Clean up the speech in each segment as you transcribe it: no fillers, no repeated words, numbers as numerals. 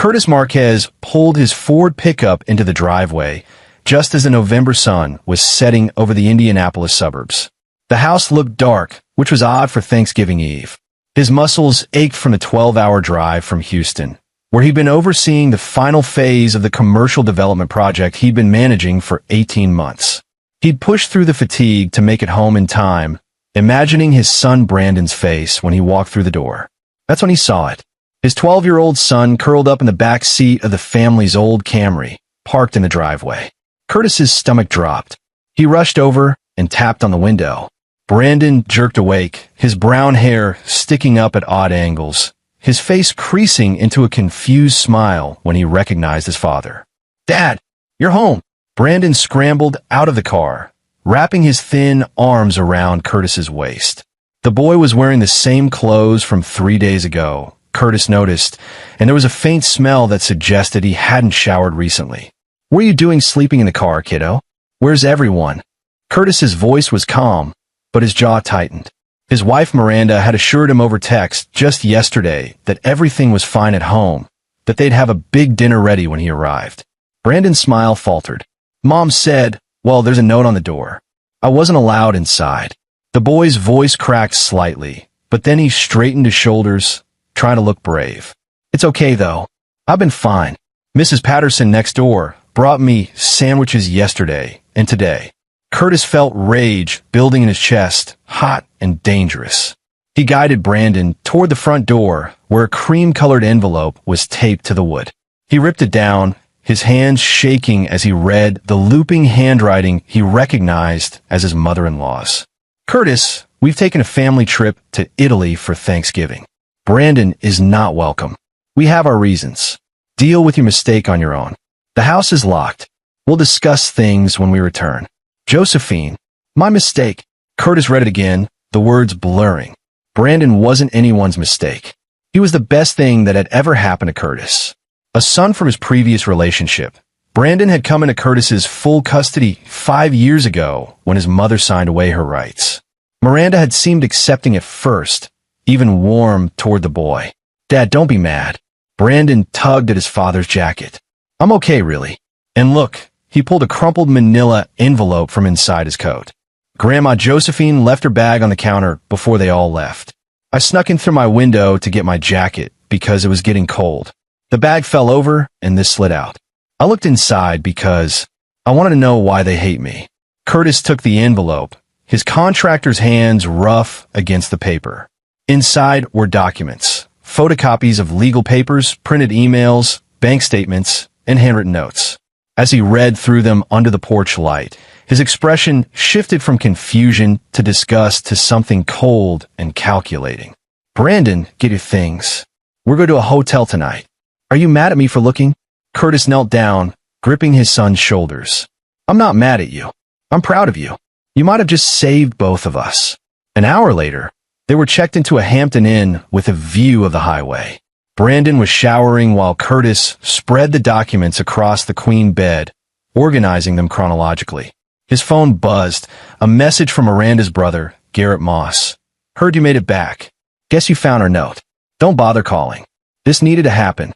Curtis Marquez pulled his Ford pickup into the driveway just as the November sun was setting over the Indianapolis suburbs. The house looked dark, which was odd for Thanksgiving Eve. His muscles ached from the 12-hour drive from Houston, where he'd been overseeing the final phase of the commercial development project he'd been managing for 18 months. He'd pushed through the fatigue to make it home in time, imagining his son Brandon's face when he walked through the door. That's when he saw it. His 12-year-old son curled up in the back seat of the family's old Camry, parked in the driveway. Curtis's stomach dropped. He rushed over and tapped on the window. Brandon jerked awake, his brown hair sticking up at odd angles, his face creasing into a confused smile when he recognized his father. "Dad, you're home!" Brandon scrambled out of the car, wrapping his thin arms around Curtis's waist. The boy was wearing the same clothes from 3 days ago, Curtis noticed, and there was a faint smell that suggested he hadn't showered recently. "What are you doing sleeping in the car, kiddo? Where's everyone?" Curtis's voice was calm, but his jaw tightened. His wife Miranda had assured him over text just yesterday that everything was fine at home, that they'd have a big dinner ready when he arrived. Brandon's smile faltered. "Mom said, well, there's a note on the door. I wasn't allowed inside." The boy's voice cracked slightly, but then he straightened his shoulders, trying to look brave. "It's okay, though. I've been fine. Mrs. Patterson next door brought me sandwiches yesterday and today." Curtis felt rage building in his chest, hot and dangerous. He guided Brandon toward the front door, where a cream-colored envelope was taped to the wood. He ripped it down, his hands shaking as he read the looping handwriting he recognized as his mother-in-law's. "Curtis, we've taken a family trip to Italy for Thanksgiving. Brandon is not welcome. We have our reasons. Deal with your mistake on your own. The house is locked. We'll discuss things when we return. Josephine." "My mistake." Curtis read it again, the words blurring. Brandon wasn't anyone's mistake. He was the best thing that had ever happened to Curtis. A son from his previous relationship. Brandon had come into Curtis's full custody 5 years ago when his mother signed away her rights. Miranda had seemed accepting at first, even warm toward the boy. "Dad, don't be mad." Brandon tugged at his father's jacket. "I'm okay, really. And look," he pulled a crumpled manila envelope from inside his coat. "Grandma Josephine left her bag on the counter before they all left. I snuck in through my window to get my jacket because it was getting cold. The bag fell over and this slid out. I looked inside because I wanted to know why they hate me." Curtis took the envelope, his contractor's hands rough against the paper. Inside were documents, photocopies of legal papers, printed emails, bank statements, and handwritten notes. As he read through them under the porch light, his expression shifted from confusion to disgust to something cold and calculating. "Brandon, get your things. We're going to a hotel tonight. Are you mad at me for looking?" Curtis knelt down, gripping his son's shoulders. "I'm not mad at you. I'm proud of you. You might have just saved both of us." An hour later, they were checked into a Hampton Inn with a view of the highway. Brandon was showering while Curtis spread the documents across the queen bed, organizing them chronologically. His phone buzzed, a message from Miranda's brother, Garrett Moss. "Heard you made it back. Guess you found our note. Don't bother calling. This needed to happen."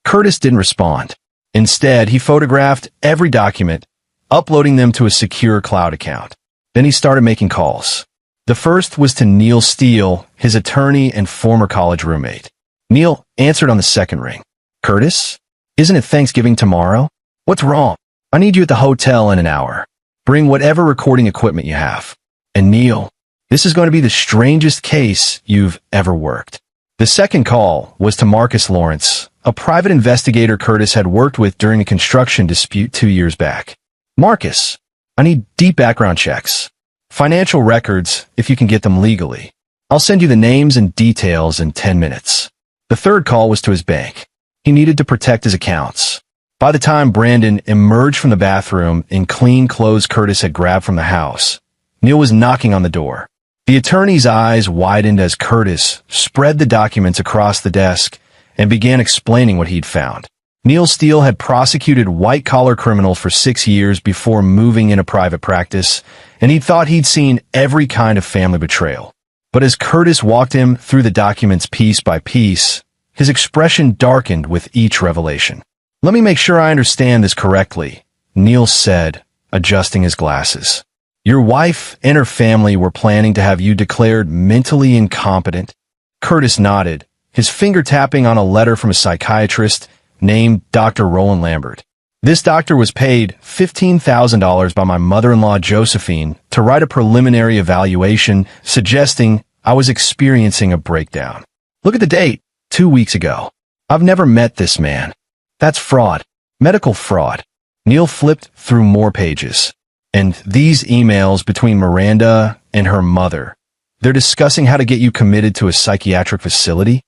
Curtis didn't respond. Instead, he photographed every document, uploading them to a secure cloud account. Then he started making calls. The first was to Neil Steele, his attorney and former college roommate. Neil answered on the second ring. "Curtis? Isn't it Thanksgiving tomorrow? What's wrong? I need you at the hotel in an hour. Bring whatever recording equipment you have." "And Neil, this is going to be the strangest case you've ever worked." The second call was to Marcus Lawrence, a private investigator Curtis had worked with during a construction dispute 2 years back. "Marcus, I need deep background checks. Financial records, if you can get them legally. I'll send you the names and details in 10 minutes. The third call was to his bank. He needed to protect his accounts. By the time Brandon emerged from the bathroom in clean clothes Curtis had grabbed from the house, Neil was knocking on the door. The attorney's eyes widened as Curtis spread the documents across the desk and began explaining what he'd found. Neil Steele had prosecuted white-collar criminals for 6 years before moving into private practice, and he thought he'd seen every kind of family betrayal. But as Curtis walked him through the documents piece by piece, His expression darkened with each revelation. "Let me make sure I understand this correctly," Neil said, adjusting his glasses. "Your wife and her family were planning to have you declared mentally incompetent?" Curtis nodded, his finger tapping on a letter from a psychiatrist named Dr. Roland Lambert. "This doctor was paid $15,000 by my mother-in-law Josephine to write a preliminary evaluation suggesting I was experiencing a breakdown. Look at the date, 2 weeks ago. I've never met this man. That's fraud. Medical fraud." Neil flipped through more pages. "And these emails between Miranda and her mother, they're discussing how to get you committed to a psychiatric facility?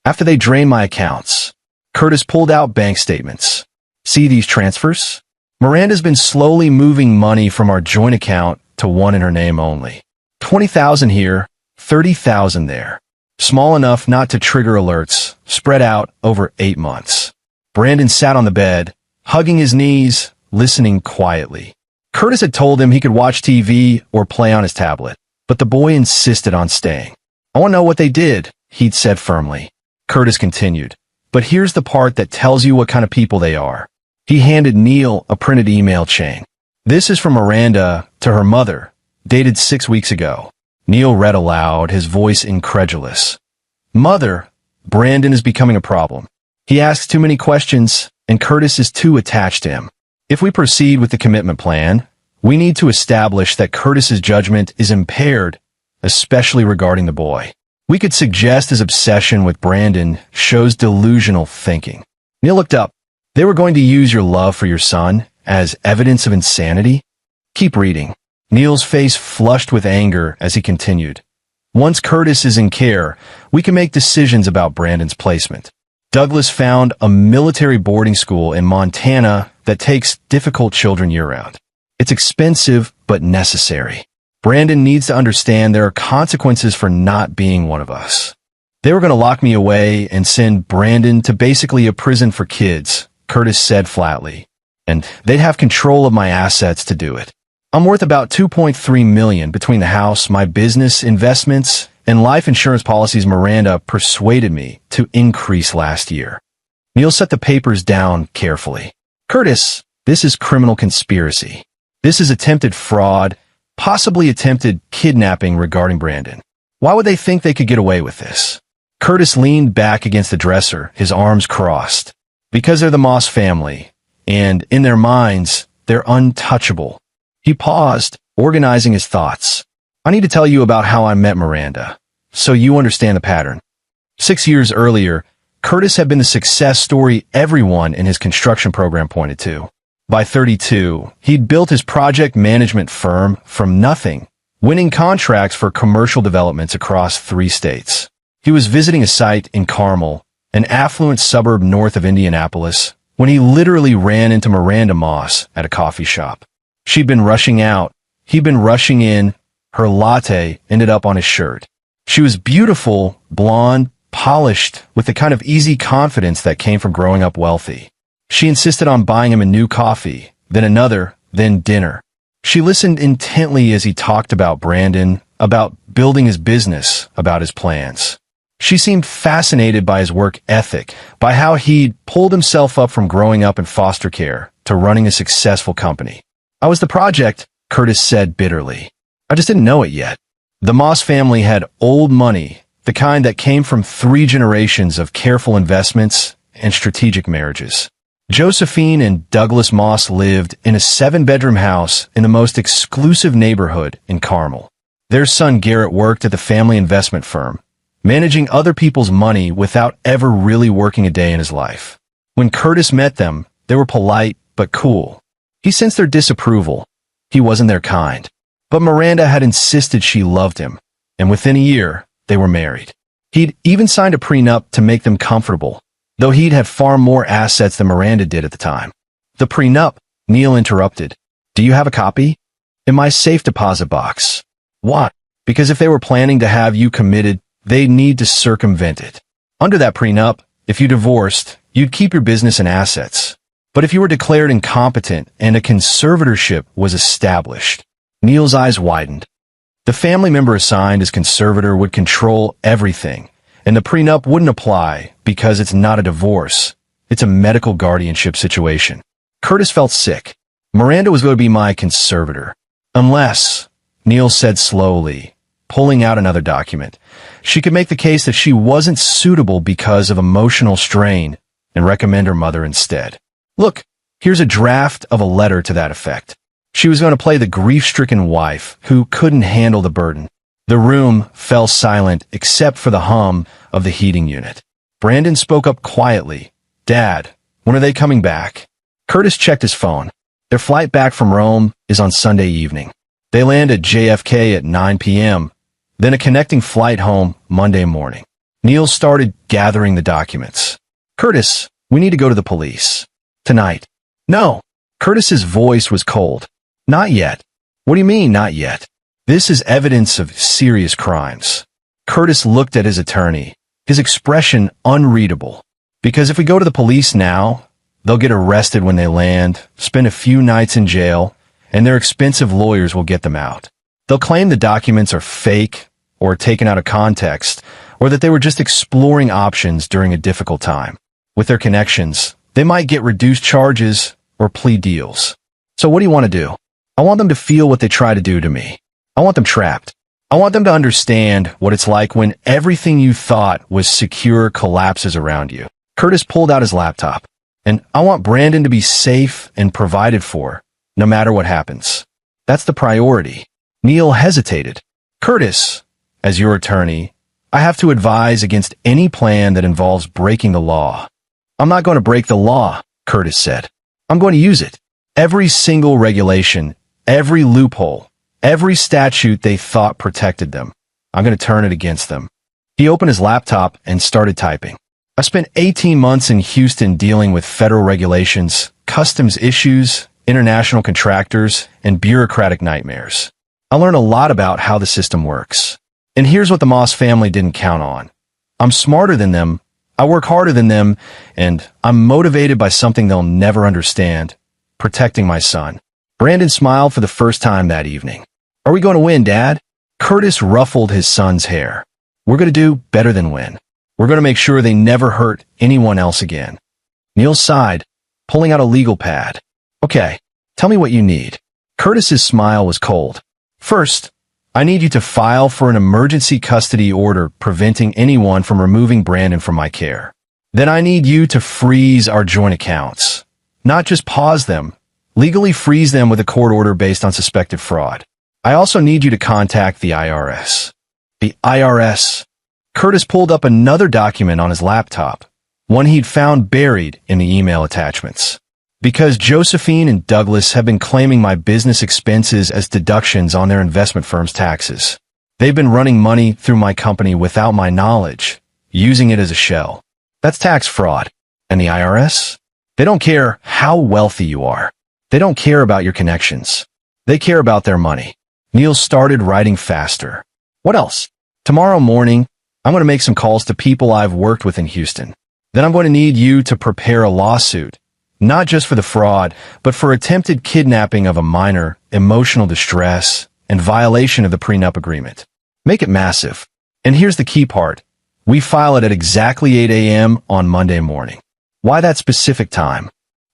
After they drain my accounts." Curtis pulled out bank statements. "See these transfers? Miranda's been slowly moving money from our joint account to one in her name only. 20,000 here, 30,000 there. Small enough not to trigger alerts, spread out over 8 months." Brandon sat on the bed, hugging his knees, listening quietly. Curtis had told him he could watch TV or play on his tablet, but the boy insisted on staying. "I want to know what they did," he'd said firmly. Curtis continued, "But here's the part that tells you what kind of people they are." He handed Neil a printed email chain. "This is from Miranda to her mother, dated 6 weeks ago." Neil read aloud, his voice incredulous. "Mother, Brandon is becoming a problem. He asks too many questions, and Curtis is too attached to him. If we proceed with the commitment plan, we need to establish that Curtis's judgment is impaired, especially regarding the boy. We could suggest his obsession with Brandon shows delusional thinking." Neil looked up. "They were going to use your love for your son as evidence of insanity?" "Keep reading." Neil's face flushed with anger as he continued. "Once Curtis is in care, we can make decisions about Brandon's placement. Douglas found a military boarding school in Montana that takes difficult children year-round. It's expensive, but necessary. Brandon needs to understand there are consequences for not being one of us. They were going to lock me away and send Brandon to basically a prison for kids," Curtis said flatly. "And they'd have control of my assets to do it. I'm worth about $2.3 million between the house, my business, investments, and life insurance policies Miranda persuaded me to increase last year." Neil set the papers down carefully. "Curtis, this is criminal conspiracy. This is attempted fraud, possibly attempted kidnapping regarding Brandon. Why would they think they could get away with this?" Curtis leaned back against the dresser, his arms crossed. "Because they're the Moss family, and in their minds, they're untouchable." He paused, organizing his thoughts. "I need to tell you about how I met Miranda, so you understand the pattern. 6 years earlier, Curtis had been the success story everyone in his construction program pointed to. By 32, he'd built his project management firm from nothing, winning contracts for commercial developments across 3 states. He was visiting a site in Carmel, an affluent suburb north of Indianapolis, when he literally ran into Miranda Moss at a coffee shop. She'd been rushing out. He'd been rushing in. Her latte ended up on his shirt. She was beautiful, blonde, polished, with the kind of easy confidence that came from growing up wealthy. She insisted on buying him a new coffee, then another, then dinner. She listened intently as he talked about Brandon, about building his business, about his plans. She seemed fascinated by his work ethic, by how he'd pulled himself up from growing up in foster care to running a successful company. "I was the project," Curtis said bitterly. "I just didn't know it yet." The Moss family had old money, the kind that came from 3 generations of careful investments and strategic marriages. Josephine and Douglas Moss lived in a 7-bedroom house in the most exclusive neighborhood in Carmel. Their son Garrett worked at the family investment firm, managing other people's money without ever really working a day in his life. When Curtis met them, they were polite but cool. He sensed their disapproval. He wasn't their kind. But Miranda had insisted she loved him, and within a year, they were married. He'd even signed a prenup to make them comfortable, though he'd had far more assets than Miranda did at the time. "The prenup," Neil interrupted. "Do you have a copy?" "In my safe deposit box." "Why?" "Because if they were planning to have you committed, they'd need to circumvent it. Under that prenup, if you divorced, you'd keep your business and assets. But if you were declared incompetent and a conservatorship was established," Neil's eyes widened. "The family member assigned as conservator would control everything, and the prenup wouldn't apply because it's not a divorce. It's a medical guardianship situation. Curtis felt sick. Miranda was going to be my conservator. Unless, Neil said slowly, pulling out another document, she could make the case that she wasn't suitable because of emotional strain and recommend her mother instead. Look, here's a draft of a letter to that effect. She was going to play the grief-stricken wife who couldn't handle the burden. The room fell silent except for the hum of the heating unit. Brandon spoke up quietly. Dad, when are they coming back? Curtis checked his phone. Their flight back from Rome is on Sunday evening. They land at JFK at 9 p.m., then a connecting flight home Monday morning. Neil started gathering the documents. Curtis, we need to go to the police. Tonight. No. Curtis's voice was cold. Not yet. What do you mean, not yet? This is evidence of serious crimes. Curtis looked at his attorney, his expression unreadable. Because if we go to the police now, they'll get arrested when they land, spend a few nights in jail, and their expensive lawyers will get them out. They'll claim the documents are fake or taken out of context, or that they were just exploring options during a difficult time. With their connections, they might get reduced charges or plea deals. So what do you want to do? I want them to feel what they try to do to me. I want them trapped. I want them to understand what it's like when everything you thought was secure collapses around you. Curtis pulled out his laptop. And I want Brandon to be safe and provided for, no matter what happens. That's the priority. Neil hesitated. Curtis, as your attorney, I have to advise against any plan that involves breaking the law. I'm not going to break the law, Curtis said. I'm going to use it. Every single regulation, every loophole, every statute they thought protected them. I'm going to turn it against them. He opened his laptop and started typing. I spent 18 months in Houston dealing with federal regulations, customs issues, international contractors, and bureaucratic nightmares. I learned a lot about how the system works. And here's what the Moss family didn't count on. I'm smarter than them, I work harder than them, and I'm motivated by something they'll never understand, protecting my son. Brandon smiled for the first time that evening. Are we going to win, Dad? Curtis ruffled his son's hair. We're going to do better than win. We're going to make sure they never hurt anyone else again. Neil sighed, pulling out a legal pad. Okay, tell me what you need. Curtis's smile was cold. First, I need you to file for an emergency custody order preventing anyone from removing Brandon from my care. Then I need you to freeze our joint accounts. Not just pause them, legally freeze them with a court order based on suspected fraud. I also need you to contact the IRS. The IRS. Curtis pulled up another document on his laptop, one he'd found buried in the email attachments. Because Josephine and Douglas have been claiming my business expenses as deductions on their investment firm's taxes. They've been running money through my company without my knowledge, using it as a shell. That's tax fraud. And the IRS? They don't care how wealthy you are. They don't care about your connections. They care about their money. Neil started writing faster. What else? Tomorrow morning, I'm going to make some calls to people I've worked with in Houston. Then I'm going to need you to prepare a lawsuit, not just for the fraud, but for attempted kidnapping of a minor, emotional distress, and violation of the prenup agreement. Make it massive. And here's the key part. We file it at exactly 8 a.m. on Monday morning. Why that specific time?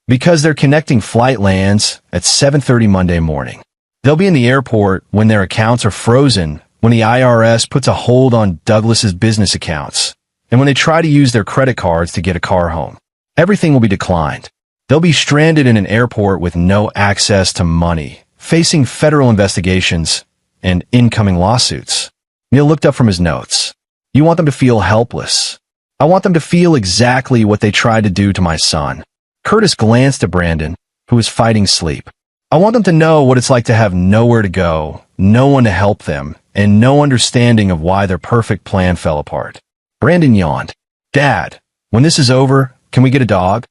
Because their connecting flight lands at 7:30 Monday morning. They'll be in the airport when their accounts are frozen, when the IRS puts a hold on Douglas's business accounts, and when they try to use their credit cards to get a car home. Everything will be declined. They'll be stranded in an airport with no access to money, facing federal investigations and incoming lawsuits. Neil looked up from his notes. You want them to feel helpless. I want them to feel exactly what they tried to do to my son. Curtis glanced at Brandon, who was fighting sleep. I want them to know what it's like to have nowhere to go, no one to help them, and no understanding of why their perfect plan fell apart. Brandon yawned. Dad, when this is over, can we get a dog?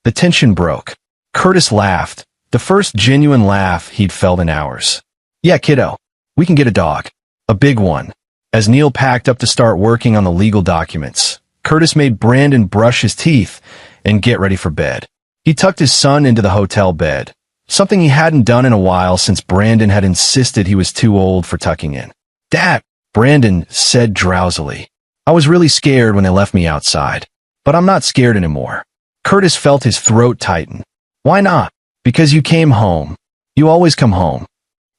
The tension broke. Curtis laughed, the first genuine laugh he'd felt in hours. Yeah, kiddo, we can get a dog. A big one. As Neil packed up to start working on the legal documents, Curtis made Brandon brush his teeth and get ready for bed. He tucked his son into the hotel bed, something he hadn't done in a while since Brandon had insisted he was too old for tucking in. Dad, Brandon said drowsily. I was really scared when they left me outside, but I'm not scared anymore. Curtis felt his throat tighten. Why not? Because you came home. You always come home.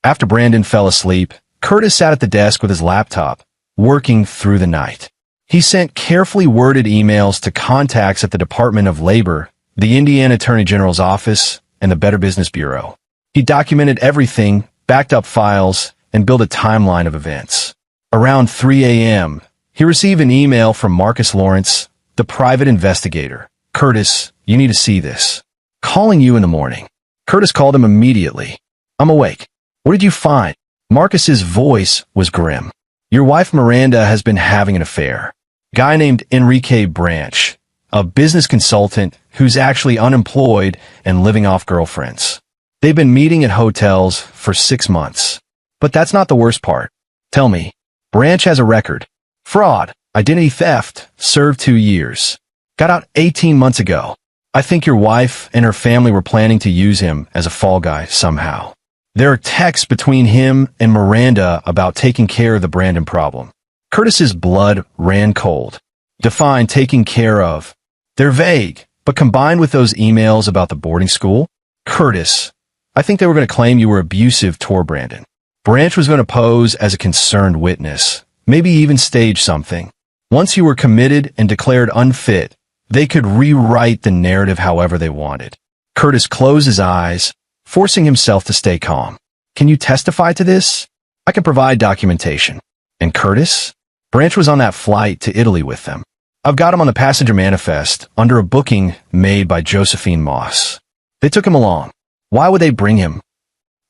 After Brandon fell asleep, Curtis sat at the desk with his laptop, working through the night. He sent carefully worded emails to contacts at the Department of Labor, the Indiana Attorney General's office, and the Better Business Bureau. He documented everything, backed up files, and built a timeline of events. Around 3 a.m., he received an email from Marcus Lawrence, the private investigator. Curtis, you need to see this. Calling you in the morning. Curtis called him immediately. I'm awake. What did you find? Marcus's voice was grim. Your wife Miranda has been having an affair. Guy named Enrique Branch, a business consultant who's actually unemployed and living off girlfriends. They've been meeting at hotels for 6 months. But that's not the worst part. Tell me, Branch has a record. Fraud, identity theft, served 2 years. Got out 18 months ago. I think your wife and her family were planning to use him as a fall guy somehow. There are texts between him and Miranda about taking care of the Brandon problem. Curtis's blood ran cold. Define taking care of. They're vague, but combined with those emails about the boarding school, Curtis, I think they were going to claim you were abusive toward Brandon. Branch was going to pose as a concerned witness, maybe even stage something. Once you were committed and declared unfit, they could rewrite the narrative however they wanted. Curtis closed his eyes, forcing himself to stay calm. Can you testify to this? I can provide documentation. And Curtis? Branch was on that flight to Italy with them. I've got him on the passenger manifest under a booking made by Josephine Moss. They took him along. Why would they bring him?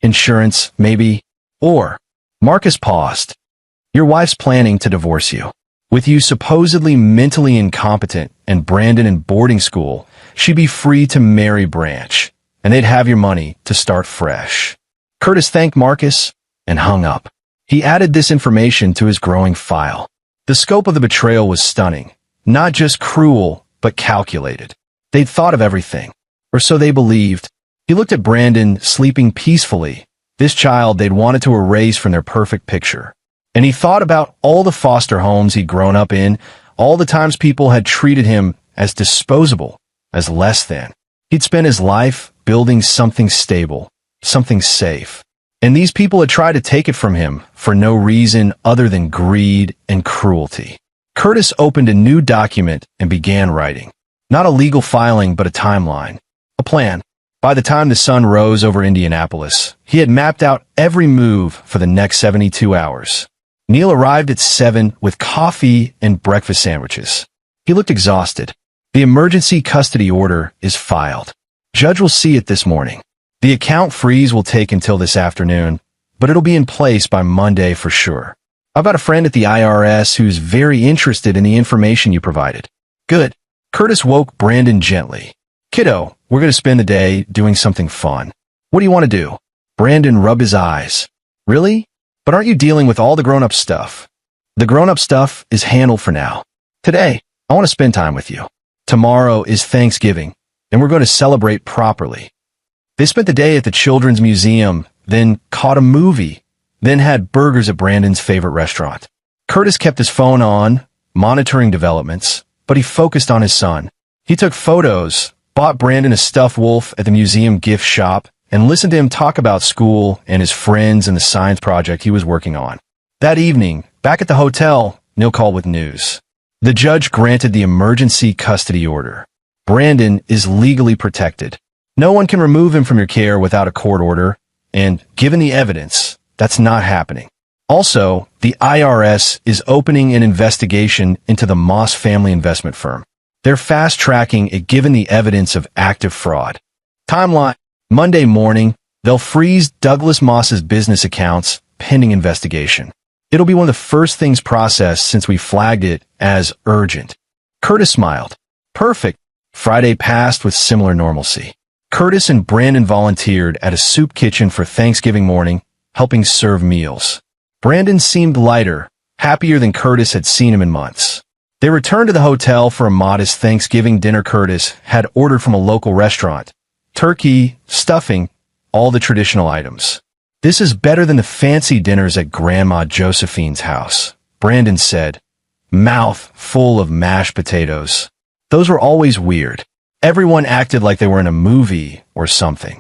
Insurance, maybe? Or, Marcus paused. Your wife's planning to divorce you. With you supposedly mentally incompetent and Brandon in boarding school, she'd be free to marry Branch, and they'd have your money to start fresh. Curtis thanked Marcus and hung up. He added this information to his growing file. The scope of the betrayal was stunning. Not just cruel, but calculated. They'd thought of everything. Or so they believed. He looked at Brandon sleeping peacefully, this child they'd wanted to erase from their perfect picture. And he thought about all the foster homes he'd grown up in, all the times people had treated him as disposable, as less than. He'd spent his life building something stable, something safe. And these people had tried to take it from him for no reason other than greed and cruelty. Curtis opened a new document and began writing. Not a legal filing, but a timeline. A plan. By the time the sun rose over Indianapolis, he had mapped out every move for the next 72 hours. Neil arrived at 7 with coffee and breakfast sandwiches. He looked exhausted. The emergency custody order is filed. Judge will see it this morning. The account freeze will take until this afternoon, but it'll be in place by Monday for sure. I've got a friend at the IRS who's very interested in the information you provided. Good. Curtis woke Brandon gently. Kiddo, we're going to spend the day doing something fun. What do you want to do? Brandon rubbed his eyes. Really? But aren't you dealing with all the grown-up stuff? The grown-up stuff is handled for now. Today, I want to spend time with you. Tomorrow is Thanksgiving, and we're going to celebrate properly. They spent the day at the Children's Museum, then caught a movie, then had burgers at Brandon's favorite restaurant. Curtis kept his phone on, monitoring developments, but he focused on his son. He took photos, bought Brandon a stuffed wolf at the museum gift shop, and listened to him talk about school and his friends and the science project he was working on. That evening, back at the hotel, Neil called with news. The judge granted the emergency custody order. Brandon is legally protected. No one can remove him from your care without a court order, and given the evidence, that's not happening. Also, the IRS is opening an investigation into the Moss family investment firm. They're fast-tracking it given the evidence of active fraud. Timeline. Monday morning, they'll freeze Douglas Moss's business accounts pending investigation. It'll be one of the first things processed since we flagged it as urgent. Curtis smiled. Perfect. Friday passed with similar normalcy. Curtis and Brandon volunteered at a soup kitchen for Thanksgiving morning, helping serve meals. Brandon seemed lighter, happier than Curtis had seen him in months. They returned to the hotel for a modest Thanksgiving dinner Curtis had ordered from a local restaurant. Turkey, stuffing, all the traditional items. This is better than the fancy dinners at Grandma Josephine's house, Brandon said, mouth full of mashed potatoes. Those were always weird. Everyone acted like they were in a movie or something.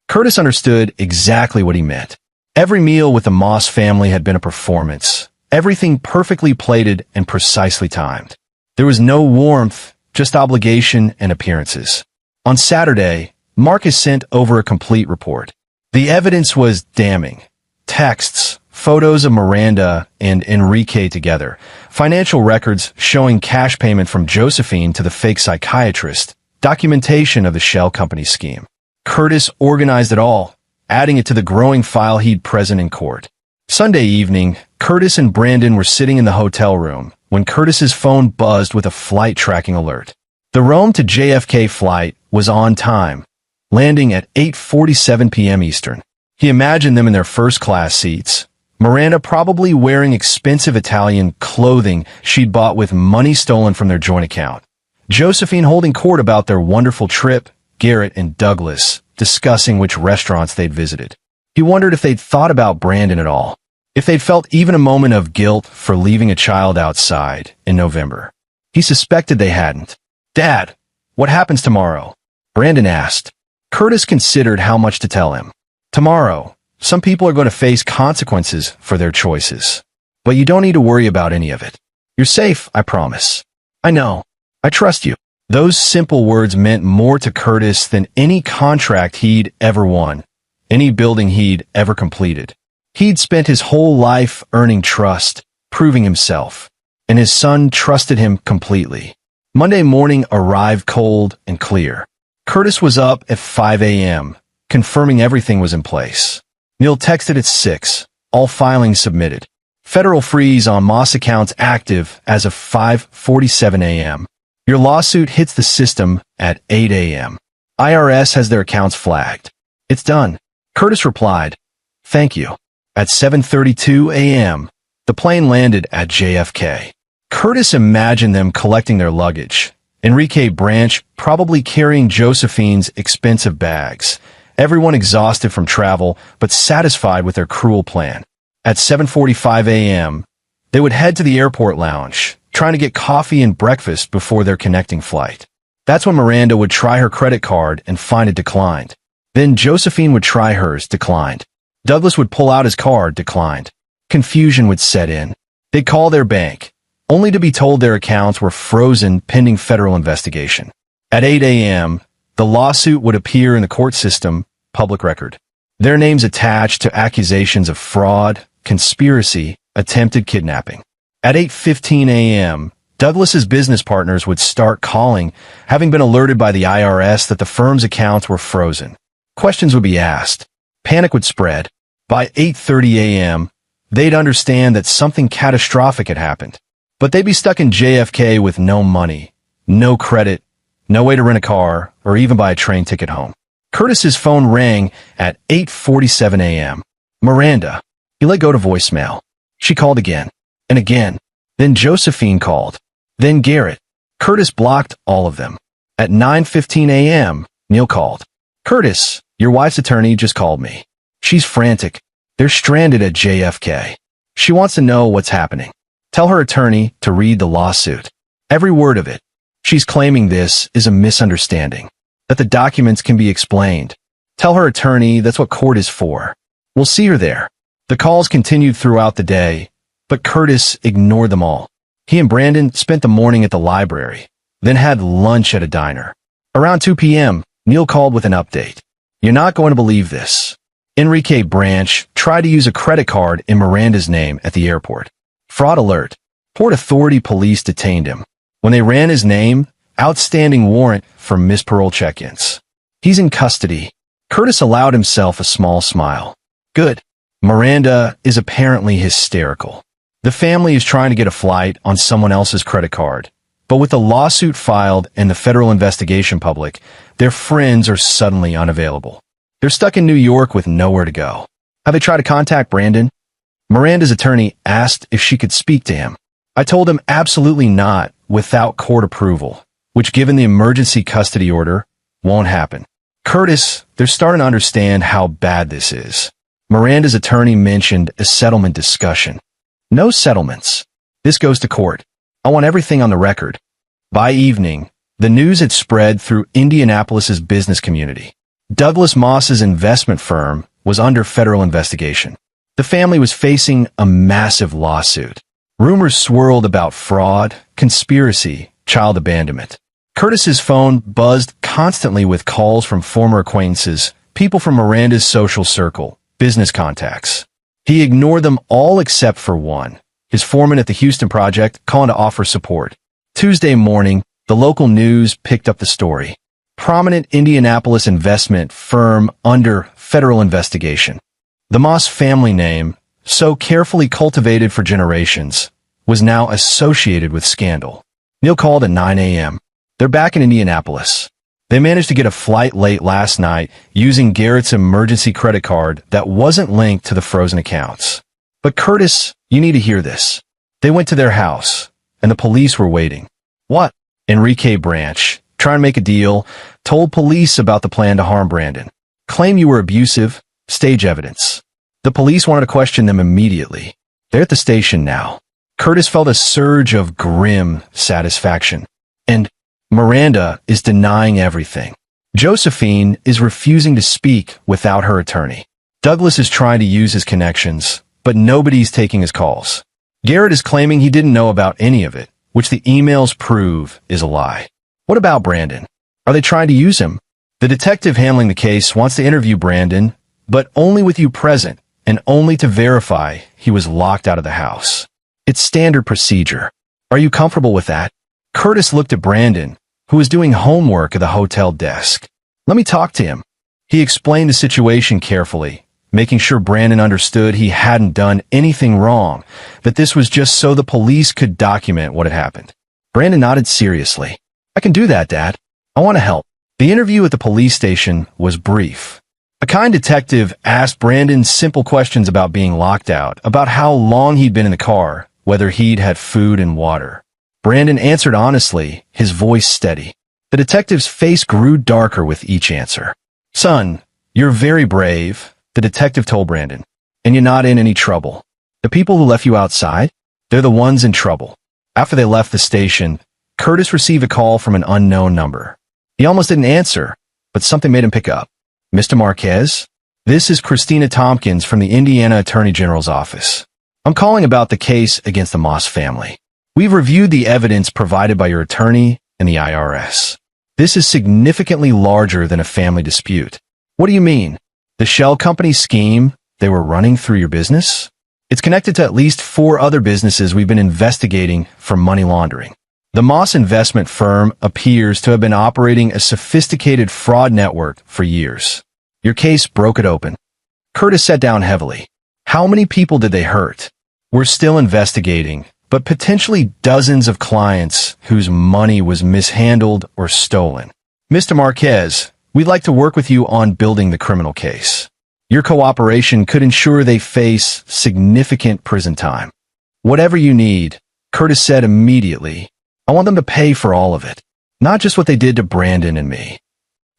Curtis understood exactly what he meant. Every meal with the Moss family had been a performance. Everything perfectly plated and precisely timed. There was no warmth, just obligation and appearances. On Saturday, Marcus sent over a complete report. The evidence was damning. Texts, photos of Miranda and Enrique together, financial records showing cash payment from Josephine to the fake psychiatrist, documentation of the shell company scheme. Curtis organized it all, adding it to the growing file he'd present in court. Sunday evening, Curtis and Brandon were sitting in the hotel room when Curtis's phone buzzed with a flight tracking alert. The Rome to JFK flight was on time, landing at 8:47 p.m. Eastern. He imagined them in their first-class seats, Miranda probably wearing expensive Italian clothing she'd bought with money stolen from their joint account. Josephine holding court about their wonderful trip, Garrett and Douglas discussing which restaurants they'd visited. He wondered if they'd thought about Brandon at all, if they'd felt even a moment of guilt for leaving a child outside in November. He suspected they hadn't. "Dad, what happens tomorrow?" Brandon asked. Curtis considered how much to tell him. "Tomorrow, some people are going to face consequences for their choices. But you don't need to worry about any of it. You're safe, I promise." "I know. I trust you." Those simple words meant more to Curtis than any contract he'd ever won, any building he'd ever completed. He'd spent his whole life earning trust, proving himself, and his son trusted him completely. Monday morning arrived cold and clear. Curtis was up at 5 a.m., confirming everything was in place. Neil texted at 6, all filings submitted. Federal freeze on Moss accounts active as of 5:47 a.m. Your lawsuit hits the system at 8 a.m. IRS has their accounts flagged. It's done. Curtis replied, "Thank you." At 7:32 a.m., the plane landed at JFK. Curtis imagined them collecting their luggage. Enrique Branch probably carrying Josephine's expensive bags. Everyone exhausted from travel, but satisfied with their cruel plan. At 7:45 a.m., they would head to the airport lounge, trying to get coffee and breakfast before their connecting flight. That's when Miranda would try her credit card and find it declined. Then Josephine would try hers, declined. Douglas would pull out his card, declined. Confusion would set in. They'd call their bank, only to be told their accounts were frozen pending federal investigation. At 8 a.m., the lawsuit would appear in the court system, public record. Their names attached to accusations of fraud, conspiracy, attempted kidnapping. At 8:15 a.m., Douglas's business partners would start calling, having been alerted by the IRS that the firm's accounts were frozen. Questions would be asked. Panic would spread. By 8:30 a.m., they'd understand that something catastrophic had happened. But they'd be stuck in JFK with no money, no credit, no way to rent a car, or even buy a train ticket home. Curtis's phone rang at 8:47 a.m. Miranda. He let go to voicemail. She called again, and again. Then Josephine called. Then Garrett. Curtis blocked all of them. At 9:15 a.m., Neil called. "Curtis, your wife's attorney just called me. She's frantic. They're stranded at JFK. She wants to know what's happening. Tell her attorney to read the lawsuit. Every word of it. She's claiming this is a misunderstanding, that the documents can be explained. Tell her attorney that's what court is for. We'll see her there." The calls continued throughout the day, but Curtis ignored them all. He and Brandon spent the morning at the library, then had lunch at a diner. Around 2 p.m., Neil called with an update. "You're not going to believe this. Enrique Branch tried to use a credit card in Miranda's name at the airport. Fraud alert. Port Authority police detained him. When they ran his name, outstanding warrant for missed parole check-ins. He's in custody." Curtis allowed himself a small smile. Good. Miranda is apparently hysterical. The family is trying to get a flight on someone else's credit card. But with the lawsuit filed and the federal investigation public, their friends are suddenly unavailable. They're stuck in New York with nowhere to go. Have they tried to contact Brandon? Miranda's attorney asked if she could speak to him. "I told him absolutely not without court approval, which given the emergency custody order, won't happen." Curtis, they're starting to understand how bad this is. Miranda's attorney mentioned a settlement discussion. "No settlements. This goes to court. I want everything on the record." By evening, the news had spread through Indianapolis's business community. Douglas Moss's investment firm was under federal investigation. The family was facing a massive lawsuit. Rumors swirled about fraud, conspiracy, child abandonment. Curtis's phone buzzed constantly with calls from former acquaintances, people from Miranda's social circle, business contacts. He ignored them all except for one, his foreman at the Houston project, calling to offer support. Tuesday morning, the local news picked up the story. Prominent Indianapolis investment firm under federal investigation. The Moss family name, so carefully cultivated for generations, was now associated with scandal. Neil called at 9 a.m. They're back in Indianapolis. They managed to get a flight late last night using Garrett's emergency credit card that wasn't linked to the frozen accounts. But Curtis, you need to hear this. They went to their house, and the police were waiting. What? Enrique Branch, trying to make a deal, told police about the plan to harm Brandon. Claim you were abusive, stage evidence. The police wanted to question them immediately. They're at the station now. Curtis felt a surge of grim satisfaction. And Miranda is denying everything. Josephine is refusing to speak without her attorney. Douglas is trying to use his connections, but nobody's taking his calls. Garrett is claiming he didn't know about any of it, which the emails prove is a lie. What about Brandon? Are they trying to use him? The detective handling the case wants to interview Brandon, but only with you present, and only to verify he was locked out of the house. It's standard procedure. Are you comfortable with that? Curtis looked at Brandon, who was doing homework at the hotel desk. Let me talk to him. He explained the situation carefully, making sure Brandon understood he hadn't done anything wrong, that this was just so the police could document what had happened. Brandon nodded seriously. I can do that, Dad. I want to help. The interview at the police station was brief. A kind detective asked Brandon simple questions about being locked out, about how long he'd been in the car, whether he'd had food and water. Brandon answered honestly, his voice steady. The detective's face grew darker with each answer. Son, you're very brave, the detective told Brandon, and you're not in any trouble. The people who left you outside, they're the ones in trouble. After they left the station, Curtis received a call from an unknown number. He almost didn't answer, but something made him pick up. Mr. Marquez? This is Christina Tompkins from the Indiana Attorney General's office. I'm calling about the case against the Moss family. We've reviewed the evidence provided by your attorney and the IRS. This is significantly larger than a family dispute. What do you mean? The shell company scheme they were running through your business? It's connected to at least 4 other businesses we've been investigating for money laundering. The Moss investment firm appears to have been operating a sophisticated fraud network for years. Your case broke it open. Curtis sat down heavily. How many people did they hurt? We're still investigating, but potentially dozens of clients whose money was mishandled or stolen. Mr. Marquez, we'd like to work with you on building the criminal case. Your cooperation could ensure they face significant prison time. Whatever you need, Curtis said immediately. I want them to pay for all of it, not just what they did to Brandon and me.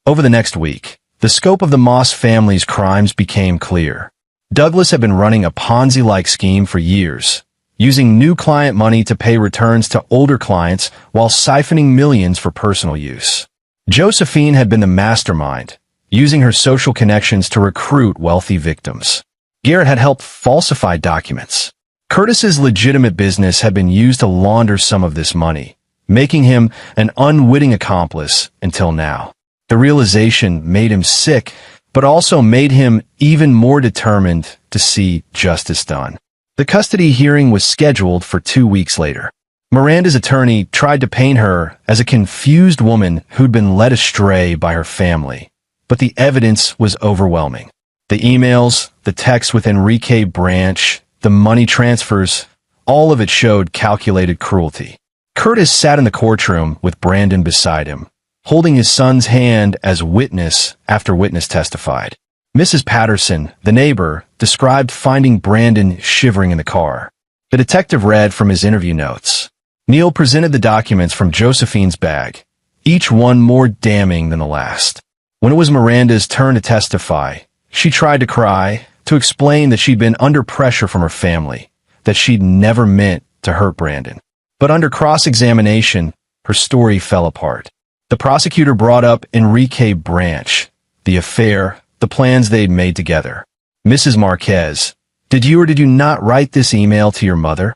Over the next week, the scope of the Moss family's crimes became clear. Douglas had been running a Ponzi-like scheme for years, using new client money to pay returns to older clients while siphoning millions for personal use. Josephine had been the mastermind, using her social connections to recruit wealthy victims. Garrett had helped falsify documents. Curtis's legitimate business had been used to launder some of this money, making him an unwitting accomplice until now. The realization made him sick, but also made him even more determined to see justice done. The custody hearing was scheduled for 2 weeks later. Miranda's attorney tried to paint her as a confused woman who'd been led astray by her family, but the evidence was overwhelming. The emails, the texts with Enrique Branch, the money transfers, all of it showed calculated cruelty. Curtis sat in the courtroom with Brandon beside him, holding his son's hand as witness after witness testified. Mrs. Patterson, the neighbor, described finding Brandon shivering in the car. The detective read from his interview notes. Neil presented the documents from Josephine's bag, each one more damning than the last. When it was Miranda's turn to testify, she tried to cry, to explain that she'd been under pressure from her family, that she'd never meant to hurt Brandon. But under cross-examination, her story fell apart. The prosecutor brought up Enrique Branch, the affair, the plans they'd made together. Mrs. Marquez, did you or did you not write this email to your mother?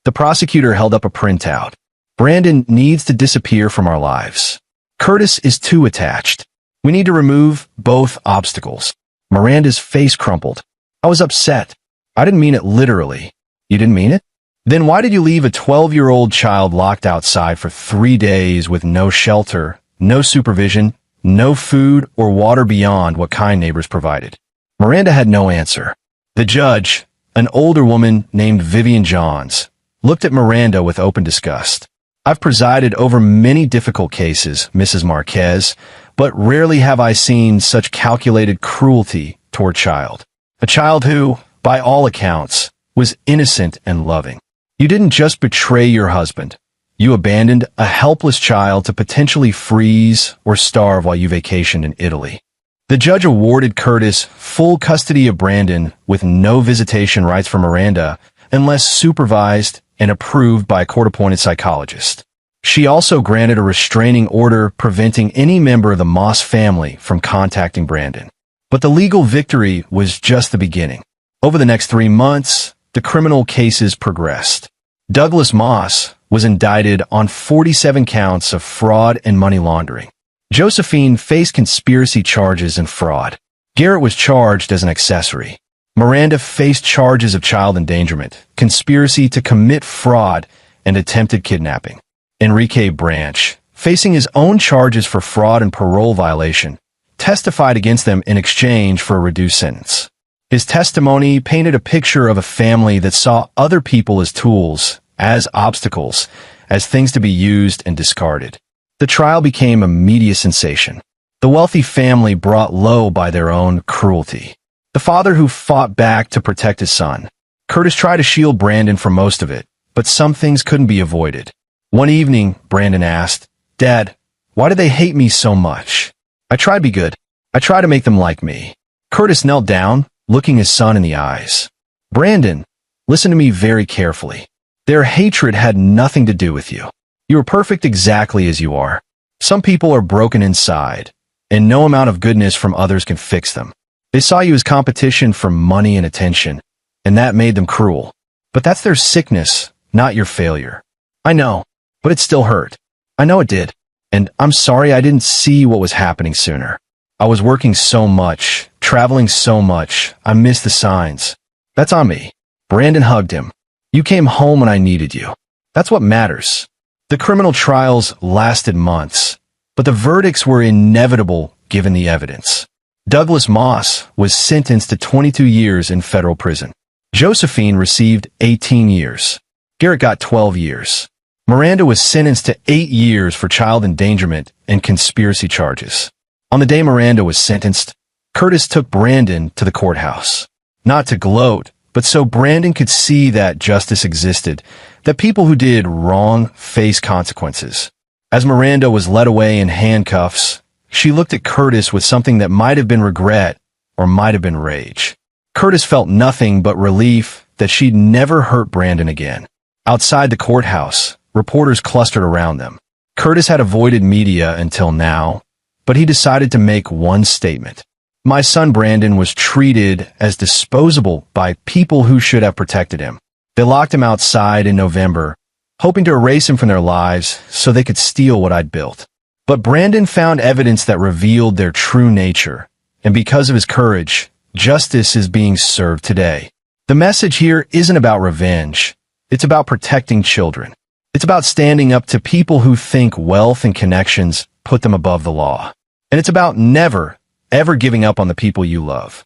The prosecutor held up a printout. Brandon needs to disappear from our lives. Curtis is too attached. We need to remove both obstacles. Miranda's face crumpled. I was upset. I didn't mean it literally. You didn't mean it? Then why did you leave a 12-year-old child locked outside for 3 days with no shelter, no supervision, no food or water beyond what kind neighbors provided? Miranda had no answer. The judge, an older woman named Vivian Johns, looked at Miranda with open disgust. I've presided over many difficult cases, Mrs. Marquez, but rarely have I seen such calculated cruelty toward a child who, by all accounts, was innocent and loving. You didn't just betray your husband. You abandoned a helpless child to potentially freeze or starve while you vacationed in Italy. The judge awarded Curtis full custody of Brandon with no visitation rights for Miranda unless supervised and approved by a court-appointed psychologist. She also granted a restraining order preventing any member of the Moss family from contacting Brandon. But the legal victory was just the beginning. Over the next 3 months, the criminal cases progressed. Douglas Moss was indicted on 47 counts of fraud and money laundering. Josephine faced conspiracy charges and fraud. Garrett was charged as an accessory. Miranda faced charges of child endangerment, conspiracy to commit fraud, and attempted kidnapping. Enrique Branch, facing his own charges for fraud and parole violation, testified against them in exchange for a reduced sentence. His testimony painted a picture of a family that saw other people as tools, as obstacles, as things to be used and discarded. The trial became a media sensation. The wealthy family brought low by their own cruelty. The father who fought back to protect his son. Curtis tried to shield Brandon from most of it, but some things couldn't be avoided. One evening, Brandon asked, "Dad, why do they hate me so much? I try to be good. I try to make them like me." Curtis knelt down, looking his son in the eyes. "Brandon, listen to me very carefully. Their hatred had nothing to do with you. You are perfect exactly as you are. Some people are broken inside, and no amount of goodness from others can fix them. They saw you as competition for money and attention, and that made them cruel. But that's their sickness, not your failure. I know, but it still hurt. I know it did. And I'm sorry I didn't see what was happening sooner. I was working so much, traveling so much, I missed the signs. That's on me." Brandon hugged him. "You came home when I needed you. That's what matters." The criminal trials lasted months, but the verdicts were inevitable given the evidence. Douglas Moss was sentenced to 22 years in federal prison. Josephine received 18 years. Garrett got 12 years. Miranda was sentenced to 8 years for child endangerment and conspiracy charges. On the day Miranda was sentenced, Curtis took Brandon to the courthouse. Not to gloat, but so Brandon could see that justice existed, that people who did wrong face consequences. As Miranda was led away in handcuffs, she looked at Curtis with something that might have been regret or might have been rage. Curtis felt nothing but relief that she'd never hurt Brandon again. Outside the courthouse, reporters clustered around them. Curtis had avoided media until now, but he decided to make one statement. "My son Brandon was treated as disposable by people who should have protected him. They locked him outside in November, hoping to erase him from their lives so they could steal what I'd built. But Brandon found evidence that revealed their true nature, and because of his courage, justice is being served today." The message here isn't about revenge. It's about protecting children. It's about standing up to people who think wealth and connections put them above the law. And it's about never, ever giving up on the people you love.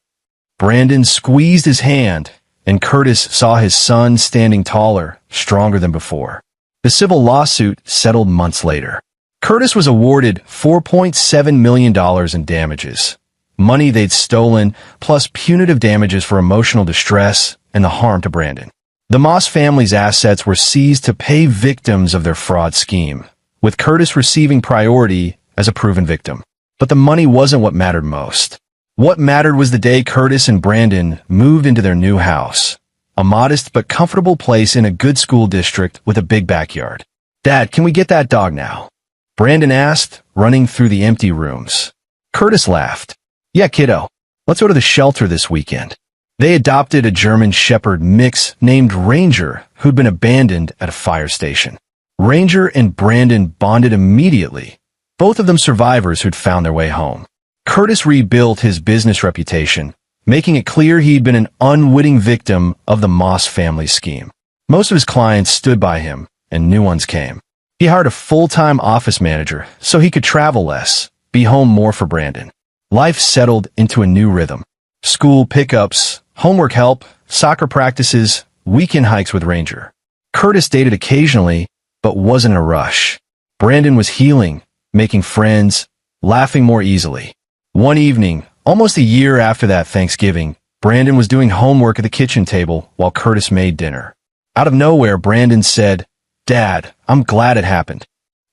Brandon squeezed his hand, and Curtis saw his son standing taller, stronger than before. The civil lawsuit settled months later. Curtis was awarded $4.7 million in damages, money they'd stolen, plus punitive damages for emotional distress and the harm to Brandon. The Moss family's assets were seized to pay victims of their fraud scheme, with Curtis receiving priority as a proven victim. But the money wasn't what mattered most. What mattered was the day Curtis and Brandon moved into their new house, a modest but comfortable place in a good school district with a big backyard. "Dad, can we get that dog now?" Brandon asked, running through the empty rooms. Curtis laughed. "Yeah, kiddo. Let's go to the shelter this weekend." They adopted a German Shepherd mix named Ranger, who'd been abandoned at a fire station. Ranger and Brandon bonded immediately, both of them survivors who'd found their way home. Curtis rebuilt his business reputation, making it clear he'd been an unwitting victim of the Moss family scheme. Most of his clients stood by him, and new ones came. He hired a full-time office manager so he could travel less, be home more for Brandon. Life settled into a new rhythm. School pickups, homework help, soccer practices, weekend hikes with Ranger. Curtis dated occasionally, but wasn't in a rush. Brandon was healing, making friends, laughing more easily. One evening, almost a year after that Thanksgiving, Brandon was doing homework at the kitchen table while Curtis made dinner. Out of nowhere, Brandon said, "Dad, I'm glad it happened."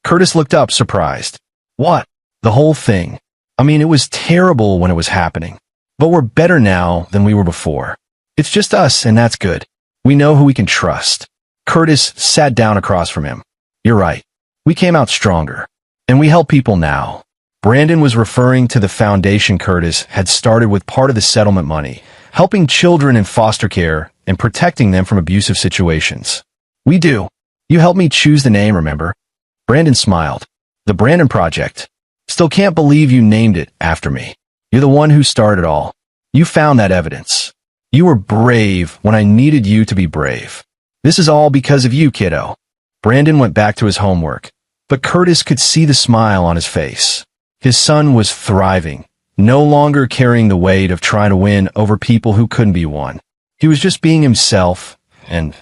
Curtis looked up, surprised. "What?" "The whole thing. I mean, it was terrible when it was happening. But we're better now than we were before. It's just us, and that's good. We know who we can trust." Curtis sat down across from him. "You're right. We came out stronger. And we help people now." Brandon was referring to the foundation Curtis had started with part of the settlement money, helping children in foster care and protecting them from abusive situations. "We do. You helped me choose the name, remember?" Brandon smiled. "The Brandon Project. Still can't believe you named it after me. You're the one who started it all. You found that evidence. You were brave when I needed you to be brave. This is all because of you, kiddo." Brandon went back to his homework, but Curtis could see the smile on his face. His son was thriving, no longer carrying the weight of trying to win over people who couldn't be won. He was just being himself, and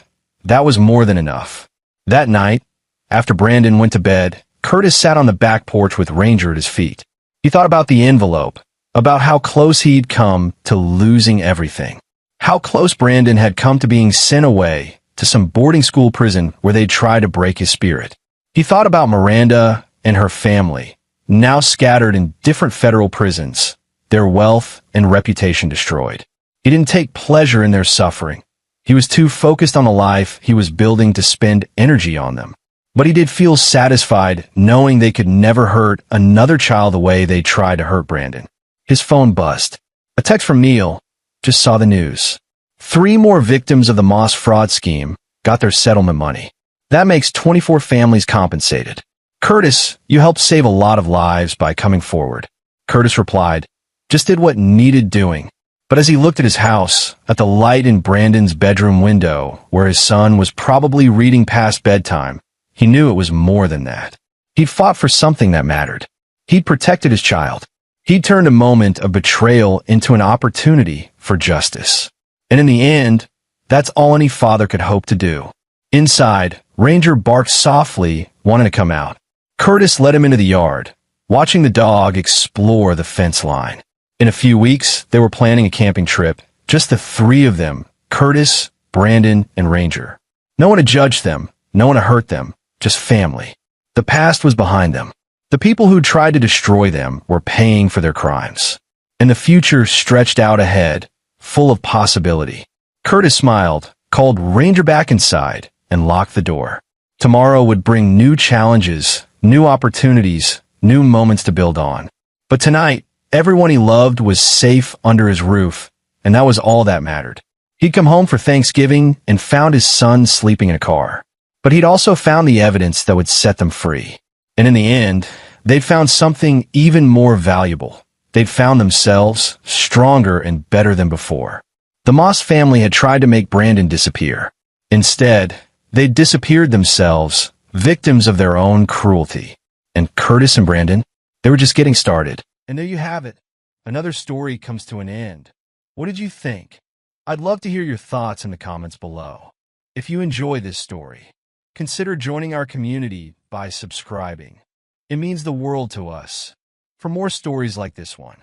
that was more than enough. That night, after Brandon went to bed, Curtis sat on the back porch with Ranger at his feet. He thought about the envelope, about how close he'd come to losing everything. How close Brandon had come to being sent away to some boarding school prison where they'd try to break his spirit. He thought about Miranda and her family, now scattered in different federal prisons, their wealth and reputation destroyed. He didn't take pleasure in their suffering. He was too focused on the life he was building to spend energy on them. But he did feel satisfied knowing they could never hurt another child the way they tried to hurt Brandon. His phone buzzed. A text from Neil. "Just saw the news. 3 more victims of the Moss fraud scheme got their settlement money. That makes 24 families compensated. Curtis, you helped save a lot of lives by coming forward." Curtis replied, "Just did what needed doing." But as he looked at his house, at the light in Brandon's bedroom window, where his son was probably reading past bedtime, he knew it was more than that. He'd fought for something that mattered. He'd protected his child. He'd turned a moment of betrayal into an opportunity for justice. And in the end, that's all any father could hope to do. Inside, Ranger barked softly, wanting to come out. Curtis led him into the yard, watching the dog explore the fence line. In a few weeks, they were planning a camping trip, just the 3 of them, Curtis, Brandon, and Ranger. No one to judge them, no one to hurt them, just family. The past was behind them. The people who tried to destroy them were paying for their crimes. And the future stretched out ahead, full of possibility. Curtis smiled, called Ranger back inside, and locked the door. Tomorrow would bring new challenges, new opportunities, new moments to build on. But tonight, everyone he loved was safe under his roof, and that was all that mattered. He'd come home for Thanksgiving and found his son sleeping in a car. But he'd also found the evidence that would set them free. And in the end, they'd found something even more valuable. They'd found themselves stronger and better than before. The Moss family had tried to make Brandon disappear. Instead, they'd disappeared themselves, victims of their own cruelty. And Curtis and Brandon, they were just getting started. And there you have it. Another story comes to an end. What did you think? I'd love to hear your thoughts in the comments below. If you enjoy this story, consider joining our community by subscribing. It means the world to us. For more stories like this one,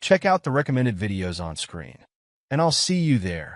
check out the recommended videos on screen. And I'll see you there.